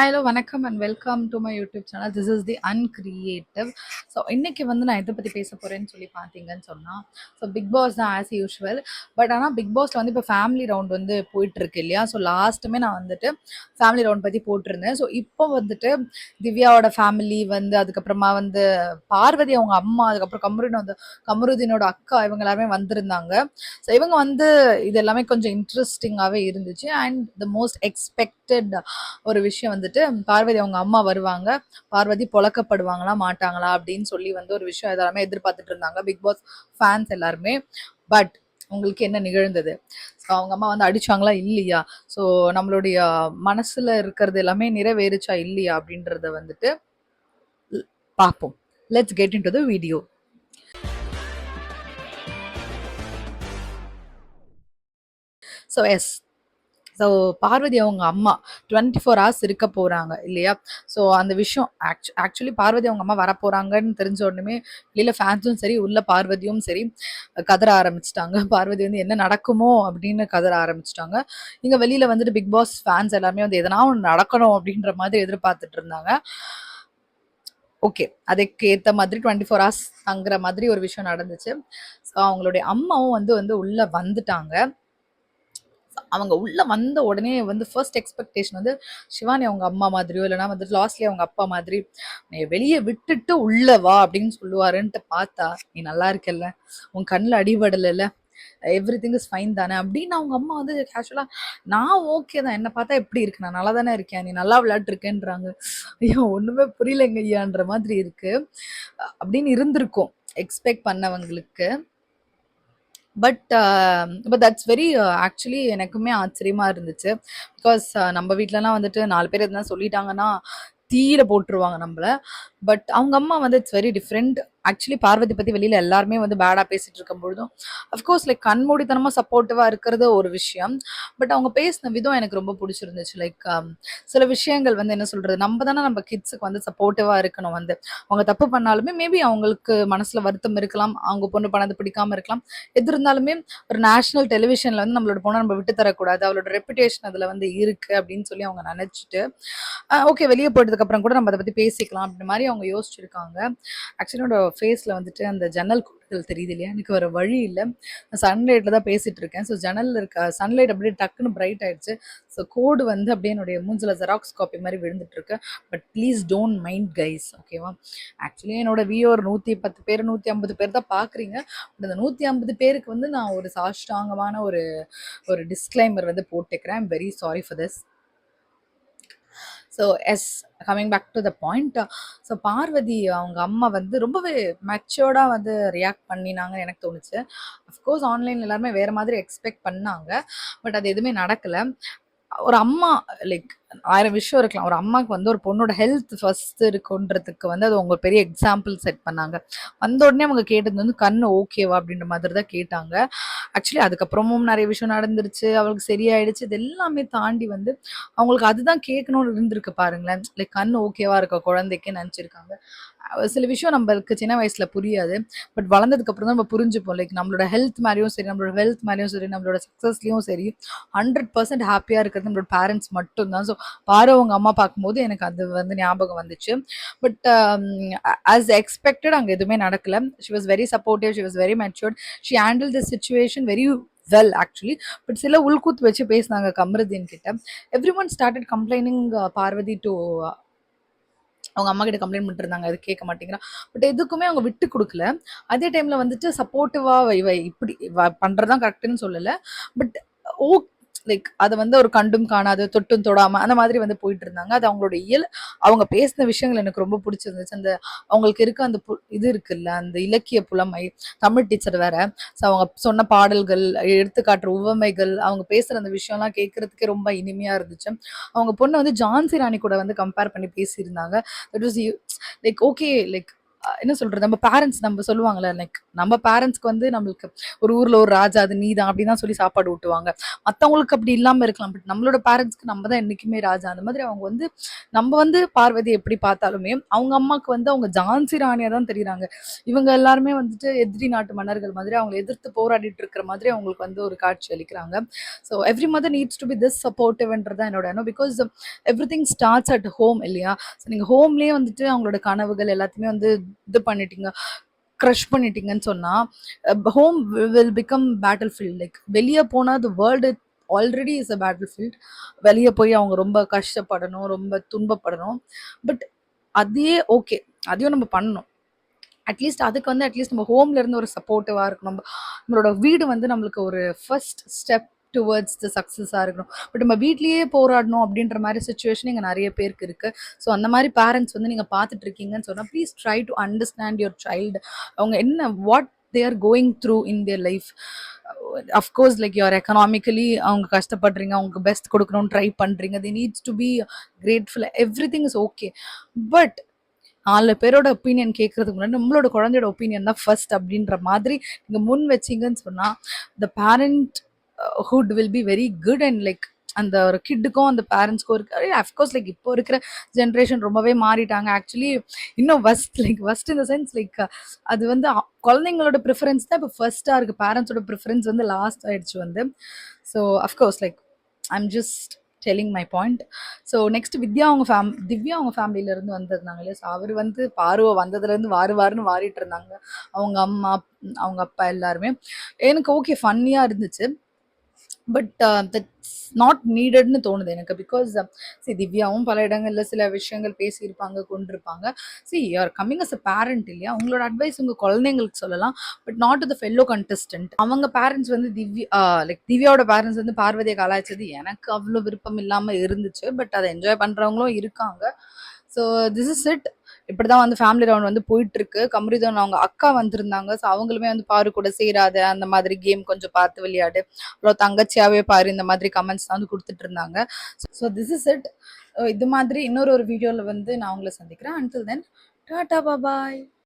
Hello வணக்கம் and welcome to my YouTube channel. This is the uncreative. So இன்னைக்கு வந்து நான் எதை பற்றி பேச போகிறேன்னு சொல்லி பார்த்தீங்கன்னு சொன்னால், ஸோ பிக் பாஸ் தான் ஆஸ் யூஷுவல். பட் ஆனால் பிக் பாஸில் வந்து இப்போ ஃபேமிலி ரவுண்ட் வந்து போயிட்டுருக்கு இல்லையா? ஸோ லாஸ்ட்டுமே நான் வந்துட்டு ஃபேமிலி ரவுண்ட் பற்றி போட்டிருந்தேன். ஸோ இப்போ வந்துட்டு திவ்யாவோட ஃபேமிலி வந்து, அதுக்கப்புறமா வந்து பார்வதி அவங்க அம்மா, அதுக்கப்புறம் கமருதீனோட அக்கா, இவங்க எல்லாருமே வந்திருந்தாங்க. ஸோ இவங்க வந்து இது எல்லாமே கொஞ்சம் இன்ட்ரெஸ்டிங்காகவே இருந்துச்சு. அண்ட் த மோஸ்ட் எக்ஸ்பெக்டட் ஒரு விஷயம் வந்துட்டு, பார்வதி அவங்க அம்மா வருவாங்க, பார்வதி பொழக்கப்படுவாங்களா மாட்டாங்களா அப்படின்னு சொல்லி வந்து ஒரு விஷயம் எல்லாருமே எதிர்பார்த்துட்டு இருந்தாங்க, பிக் பாஸ் ஃபேன்ஸ் எல்லாருமே. பட் உங்களுக்கு என்ன நிகழ்ந்தது? ஸோ அவங்க அம்மா வந்து அடிச்சாங்களா இல்லையா? ஸோ நம்மளுடைய மனசுல இருக்கிறது எல்லாமே நிறைவேறுச்சா இல்லையா அப்படின்றத வந்துட்டு பார்ப்போம். Let's get into the video. So yes, so Parvathi அவங்க அம்மா 24 ஹவர்ஸ் இருக்க போகிறாங்க இல்லையா? ஸோ அந்த விஷயம் ஆக்சுவலி பார்வதி அவங்க அம்மா வரப்போகிறாங்கன்னு தெரிஞ்ச உடனே வெளியில் ஃபேன்ஸும் சரி, உள்ள பார்வதியும் சரி கதற ஆரம்பிச்சிட்டாங்க. பார்வதி வந்து என்ன நடக்குமோ அப்படின்னு கதற ஆரம்பிச்சிட்டாங்க. இங்கே வெளியில் வந்துட்டு பிக் பாஸ் ஃபேன்ஸ் எல்லாருமே வந்து எதனா ஒன்று நடக்கணும் அப்படின்ற மாதிரி எதிர்பார்த்துட்டு இருந்தாங்க. ஓகே, அதுக்கு ஏற்ற மாதிரி 24 ஹவர்ஸ் தங்குற மாதிரி ஒரு விஷயம் நடந்துச்சு. ஸோ அவங்களுடைய அம்மாவும் வந்து வந்து உள்ளே வந்துட்டாங்க. அவங்க உள்ள வந்த உடனே வந்து ஃபர்ஸ்ட் எக்ஸ்பெக்டேஷன் வந்து சிவானி அவங்க அம்மா மாதிரியோ, இல்லைனா வந்து லாஸ்ட்லி அவங்க அப்பா மாதிரி நீ வெளியே விட்டுட்டு உள்ள வா அப்படின்னு சொல்லுவாருன்ட்டு பார்த்தா, நீ நல்லா இருக்கல்ல, உன் கண்ணில் அடிபடலைல்ல, எவ்ரி திங் இஸ் ஃபைன் தானே அப்படின்னு அவங்க அம்மா வந்து கேஷுவலா, நான் ஓகே தான், என்ன பார்த்தா எப்படி இருக்கு, நான் நல்லா தானே இருக்கேன், நீ நல்லா விளையாட்டு இருக்கேன்றாங்க. ஐயோ ஒண்ணுமே புரியலைங்க ஐயான்ற மாதிரி இருக்கு அப்படின்னு இருந்திருக்கும் எக்ஸ்பெக்ட் பண்ணவங்களுக்கு. But but that's very actually எனக்குமே ஆச்சரியமா இருந்துச்சு. பிகாஸ் நம்ம வீட்டிலலாம் வந்துட்டு 4 பேர் எதுனா சொல்லிட்டாங்கன்னா தீயில போட்டுருவாங்க நம்மள. பட் அவங்க அம்மா வந்து it's very different. Actually Parvathi பத்தி வெளியில எல்லாருமே வந்து பேடா பேசிட்டு இருக்கும் பொழுதும் அஃப்கோர்ஸ் லைக் கண்மூடித்தனமா சப்போர்ட்டிவா இருக்கிறது ஒரு விஷயம். பட் அவங்க பேசின விதம் எனக்கு ரொம்ப பிடிச்சிருந்துச்சு. லைக் சில விஷயங்கள் வந்து என்ன சொல்றது, நம்ம தானே நம்ம கிட்ஸுக்கு வந்து சப்போர்ட்டிவா இருக்கணும். வந்து அவங்க தப்பு பண்ணாலுமே மேபி அவங்களுக்கு மனசுல வருத்தம் இருக்கலாம், அவங்க பொண்ணு பண்ணது பிடிக்காம இருக்கலாம். எது இருந்தாலுமே ஒரு நேஷனல் டெலிவிஷன்ல வந்து நம்மளோட பொண்ணை நம்ம விட்டு தரக்கூடாது, அவளோட ரெப்புடேஷன் அதுல வந்து இருக்கு அப்படின்னு சொல்லி அவங்க நினைச்சிட்டு ஓகே வெளியே போயிட்டதுக்கு அப்புறம் கூட நம்ம அதை பத்தி பேசிக்கலாம் அப்படின்ற மாதிரி அவங்க யோசிச்சிருக்காங்க. ஆக்சுவலி என்னோட ஃபேஸ்ல வந்துட்டு அந்த ஜன்னல் கூடுதல் தெரியுது இல்லையா, எனக்கு வேற வழி இல்லை, சன்லைட்ல தான் பேசிட்டு இருக்கேன். ஸோ ஜன்னல்ல இருக்க சன்லைட் அப்படியே டக்குன்னு பிரைட் ஆயிடுச்சு. ஸோ கோடு வந்து அப்படியே என்னுடைய மூஞ்சில ஜெராக்ஸ் காப்பி மாதிரி விழுந்துட்டு இருக்கு. But please don't mind guys, ஓகேவா? ஆக்சுவலி என்னோட வியூ ஒரு 110 பேர் 150 பேர் தான் பாக்குறீங்க. பட் அந்த 150 பேருக்கு வந்து நான் ஒரு சாஷ்டாங்கமான ஒரு ஒரு டிஸ்க்ளைமர் வந்து போட்டுக்கிறேன். I'm very sorry for this. So yes, coming back to the point. So Parvathi அவங்க அம்மா வந்து ரொம்பவே மெச்சோர்டாக வந்து ரியாக்ட் பண்ணினாங்கன்னு எனக்கு தோணுச்சு. அஃப்கோர்ஸ் ஆன்லைன் எல்லாருமே வேறு மாதிரி எக்ஸ்பெக்ட் பண்ணாங்க. பட் அது எதுவுமே நடக்கலை. ஒரு அம்மா லைக் 1000 விஷயம் இருக்கலாம். ஒரு அம்மாவுக்கு வந்து ஒரு பொண்ணோட ஹெல்த் ஃபர்ஸ்ட் இருக்குன்றதுக்கு வந்து அது அவங்க பெரிய எக்ஸாம்பிள் செட் பண்ணாங்க. வந்த உடனே அவங்க கேட்டது வந்து கண்ணு ஓகேவா அப்படின்ற மாதிரி தான் கேட்டாங்க. ஆக்சுவலி அதுக்கப்புறமும் நிறைய விஷயம் நடந்துருச்சு, அவளுக்கு சரியாயிடுச்சு. இது எல்லாமே தாண்டி வந்து அவங்களுக்கு அதுதான் கேட்கணும்னு இருந்திருக்கு பாருங்களேன். லைக் கண்ணு ஓகேவா இருக்க குழந்தைக்கு நினச்சிருக்காங்க. சில விஷயம் நம்மளுக்கு சின்ன வயசுல புரியாது. பட் வளர்ந்ததுக்கு அப்புறம் தான் நம்ம புரிஞ்சுப்போம். லைக் நம்மளோட ஹெல்த் மேலேயும் சரி, நம்மளோட வெல்த் மேலேயும் சரி, நம்மளோட சக்ஸஸ்லயும் சரி 100% ஹாப்பியா இருக்கிறது நம்மளோட பேரண்ட்ஸ் மட்டும்தான். ஸோ பாரு அவங்க அம்மா பார்க்கும்போது எனக்கு அது வந்து ஞாபகம் வந்துச்சு. பட் ஆஸ் எக்ஸ்பெக்டட் அங்கே எதுவுமே நடக்கல. She was very supportive, she was very matured, she handle the situation very well actually. But சில உள்கூத்து வச்சு பேசினாங்க கமருதீன் கிட்ட. Every one started complaining Parvathi to அவங்க அம்மா கிட்ட கம்ப்ளைண்ட் பண்ணிட்டு இருந்தாங்க, அது கேட்க மாட்டேங்கிறா. பட் எதுக்குமே அவங்க விட்டு கொடுக்கல. அதே டைம்ல வந்துட்டு சப்போர்ட்டிவா இவ இப்படி பண்றதுதான் கரெக்ட்னு சொல்லல. பட் ஓ லைக் அதை வந்து ஒரு கண்டும் காணாது, தொட்டும் தொடாம அந்த மாதிரி வந்து போயிட்டு இருந்தாங்க. அது அவங்களோட அவங்க பேசின விஷயங்கள் எனக்கு ரொம்ப பிடிச்சிருந்துச்சு. அந்த அவங்களுக்கு இருக்க அந்த இது இருக்குல்ல, அந்த இலக்கிய புலமை, தமிழ் டீச்சர் வேற. ஸோ அவங்க சொன்ன பாடல்கள், எடுத்துக்காட்டுற உவமைகள், அவங்க பேசுற அந்த விஷயம்லாம் கேட்கறதுக்கே ரொம்ப இனிமையா இருந்துச்சு. அவங்க பொண்ணு வந்து ஜான்சி ராணி கூட வந்து கம்பேர் பண்ணி பேசியிருந்தாங்க. That was like okay, like என்ன சொல்றது, நம்ம பேரண்ட்ஸ் நம்ம சொல்லுவாங்கல்ல, லைக் நம்ம பேரண்ட்ஸ்க்கு வந்து நம்மளுக்கு ஒரு ஊர்ல ஒரு ராஜா அது நீதான் அப்படிதான் சொல்லி சாப்பாடு ஊட்டுவாங்க. மத்தவங்களுக்கு அப்படி இல்லாம இருக்கலாம். பட் நம்மளோட பேரண்ட்ஸ்க்கு நம்ம தான் என்னைக்குமே ராஜா. அந்த மாதிரி அவங்க வந்து நம்ம வந்து பார்வதி எப்படி பார்த்தாலுமே, அவங்க அம்மாக்கு வந்து அவங்க ஜான்சி ராணியா தான் தெரியுறாங்க. இவங்க எல்லாருமே வந்துட்டு எதிரி நாட்டு மன்னர்கள் மாதிரி அவங்கள எதிர்த்து போராடிட்டு இருக்கிற மாதிரி அவங்களுக்கு வந்து ஒரு காட்சி அளிக்கிறாங்க. So every mother needs to be this சப்போர்ட்டிவ்ன்றது தான் என்னோட எண்ணம். Because everything starts at home இல்லையா? ஸோ நீங்க ஹோம்லயே வந்துட்டு அவங்களோட கனவுகள் எல்லாத்தையுமே வந்து இது பண்ணிட்டீங்க, க்ரஷ் பண்ணிட்டீங்கன்னு சொன்னா, home will become battle field. Like வெளியே போனா the world already is a battle field. வெளியே போய் அவங்க ரொம்ப கஷ்டப்படணும், ரொம்ப துன்பப்படணும். பட் அதே ஓகே, அதையும் நம்ம பண்ணணும். அட்லீஸ்ட் அதுக்கு வந்து அட்லீஸ்ட் நம்ம ஹோம்ல இருந்து ஒரு சப்போர்ட்டிவா இருக்கணும். நம்மளோட வீடு வந்து நம்மளுக்கு ஒரு ஃபர்ஸ்ட் ஸ்டெப் டுவர்ட்ஸ் த சக்ஸஸாக இருக்கணும். பட் நம்ம வீட்லேயே போராடணும் அப்படின்ற மாதிரி சுச்சுவேஷன் இங்கே நிறைய பேருக்கு இருக்குது. ஸோ அந்த மாதிரி பேரண்ட்ஸ் வந்து நீங்கள் பார்த்துட்டு இருக்கீங்கன்னு சொன்னால் please try to understand your child. அவங்க என்ன what they are going through in their life. Of course like you're economically அவங்க கஷ்டப்படுறீங்க, அவங்களுக்கு பெஸ்ட் கொடுக்கணும்னு ட்ரை பண்ணுறீங்க. The needs to be grateful. Everything is okay. But 4 பேரோட ஒப்பீனியன் கேட்கறதுக்கு முன்னாடி நம்மளோட குழந்தையோட ஒப்பீனியன் தான் ஃபர்ஸ்ட் அப்படின்ற மாதிரி நீங்க முன் வச்சீங்கன்னு சொன்னா, the parent hood will be very good. And like அந்த ஒரு கிட்டுக்கும் அந்த பேரண்ட்ஸ்க்கும் இருக்கு. அஃப்கோர்ஸ் லைக் இப்போ இருக்கிற ஜென்ரேஷன் ரொம்பவே மாறிட்டாங்க. ஆக்சுவலி இன்னும் வஸ்ட் இன் த சென்ஸ் லைக் அது வந்து குழந்தைங்களோட ப்ரிஃபரன்ஸ் தான் இப்போ ஃபர்ஸ்டா இருக்கு. பேரண்ட்ஸோட ப்ரிஃபரன்ஸ் வந்து லாஸ்ட் ஆயிடுச்சு வந்து. So of course like I'm just telling my point. So next Divya அவங்க ஃபேமிலியிலேருந்து வந்திருந்தாங்க இல்லையா? ஸோ அவர் வந்து பார்வை வந்ததுலேருந்து வாருன்னு வாரிட்டு இருந்தாங்க. அவங்க அம்மா, அவங்க அப்பா எல்லாருமே. எனக்கு ஓகே ஃபன்னியாக இருந்துச்சு. பட் தட்ஸ் நாட் நீடட்னு தோணுது எனக்கு. பிகாஸ் சி திவ்யாவும் பல இடங்கள்ல சில விஷயங்கள் பேசியிருப்பாங்க, கொண்டிருப்பாங்க. See you're coming as a parent இல்லையா? உங்களோட அட்வைஸ் உங்க குழந்தைங்களுக்கு சொல்லலாம். But not to the fellow contestant. அவங்க பேரண்ட்ஸ் வந்து திவ்யாவோட பேரண்ட்ஸ் வந்து பார்வதியை கலாய்ச்சது எனக்கு அவ்வளோ விருப்பம் இல்லாம இருந்துச்சு. பட் அதை என்ஜாய் பண்றவங்களும் இருக்காங்க. So this is it. இப்படிதான் வந்து ஃபேமிலி ரவுண்ட் வந்து போயிட்டு இருக்கு. கமரிதன் அவங்க அக்கா வந்திருந்தாங்க. ஸோ அவங்களுமே வந்து பாரு கூட சேராத, அந்த மாதிரி கேம் கொஞ்சம் பார்த்து விளையாடு, அப்புறம் தங்கச்சியாவே பாரு, இந்த மாதிரி கமெண்ட்ஸ் தான் வந்து கொடுத்துட்டு இருந்தாங்க. So this is it. இது மாதிரி இன்னொரு வீடியோவில் வந்து நான் உங்களை சந்திக்கிறேன். அன்டில் தென் டாடா பாய்.